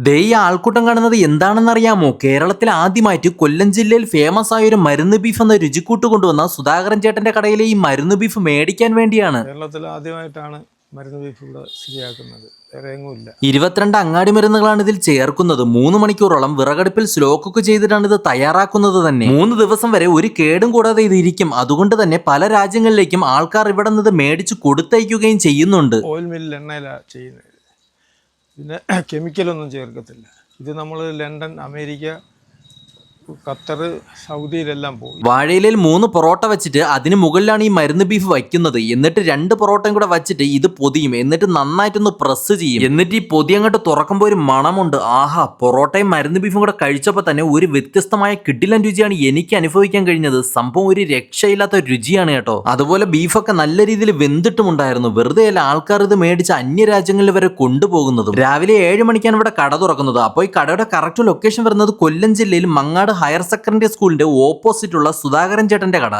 ദേ ഈ ആൾക്കൂട്ടം കാണുന്നത് എന്താണെന്നറിയാമോ? കേരളത്തിൽ ആദ്യമായിട്ട് കൊല്ലം ജില്ലയിൽ ഫേമസ് ആയ ഒരു മരുന്ന് ബീഫ് എന്ന രുചിക്കൂട്ട് കൊണ്ടുവന്ന സുധാകരൻ ചേട്ടന്റെ കടയിലെ ഈ മരുന്ന് ബീഫ് മേടിക്കാൻ വേണ്ടിയാണ്. കേരളത്തിൽ ആദ്യമായിട്ടാണ് മരുന്ന് ബീഫ് ഇവിടെ ശരിയാക്കുന്നത്. വേറെ എങ്ങുമില്ല. 22 അങ്ങാടി മരുന്നുകളാണ് ഇതിൽ ചേർക്കുന്നത്. 3 മണിക്കൂറോളം വിറകടുപ്പിൽ സ്ലോ കുക്ക് ചെയ്തിട്ടാണ് ഇത് തയ്യാറാക്കുന്നത് തന്നെ. 3 ദിവസം വരെ ഒരു കേടും കൂടാതെ ഇത് ഇരിക്കും. അതുകൊണ്ട് തന്നെ പല രാജ്യങ്ങളിലേക്കും ആൾക്കാർ ഇവിടെ നിന്ന് മേടിച്ച് കൊടുത്തയക്കുകയും ചെയ്യുന്നുണ്ട്. ഓയിൽ മില്ലിൽ എണ്ണയിലാണ് ചെയ്യുന്നത്. പിന്നെ കെമിക്കലൊന്നും ചേർക്കത്തില്ല. ഇത് നമ്മൾ ലണ്ടൻ, അമേരിക്ക, ഖത്തർ, സൗദിയിലെല്ലാം പോയി. വാഴയിലയിൽ 3 പൊറോട്ട വെച്ചിട്ട് അതിന് മുകളിലാണ് ഈ മരുന്ന് ബീഫ് വയ്ക്കുന്നത്. എന്നിട്ട് 2 പൊറോട്ടയും കൂടെ വെച്ചിട്ട് ഇത് പൊതിയും. എന്നിട്ട് നന്നായിട്ടൊന്ന് പ്രസ് ചെയ്യും. എന്നിട്ട് ഈ പൊതി അങ്ങോട്ട് തുറക്കുമ്പോൾ ഒരു മണമുണ്ട്. ആഹാ, പൊറോട്ടയും മരുന്ന് ബീഫും കൂടെ കഴിച്ചപ്പോൾ തന്നെ ഒരു വ്യത്യസ്തമായ കിടിലൻ രുചിയാണ് എനിക്ക് അനുഭവിക്കാൻ കഴിഞ്ഞത്. സംഭവം ഒരു രക്ഷയില്ലാത്ത രുചിയാണ് കേട്ടോ. അതുപോലെ ബീഫൊക്കെ നല്ല രീതിയിൽ വെന്തിട്ടുമുണ്ടായിരുന്നു. വെറുതെ അല്ല ആൾക്കാർ ഇത് മേടിച്ച് അന്യരാജ്യങ്ങളിൽ വരെ കൊണ്ടുപോകുന്നതും. രാവിലെ 7 മണിക്കാണ് ഇവിടെ കട തുറക്കുന്നത്. അപ്പോൾ ഈ കടയുടെ കറക്റ്റ് ലൊക്കേഷൻ വരുന്നത് കൊല്ലം ജില്ലയിൽ മങ്ങാട് ഹയർ സെക്കൻഡറി സ്കൂളിന്റെ ഓപ്പോസിറ്റുള്ള സുധാകരൻ ചേട്ടന്റെ കട.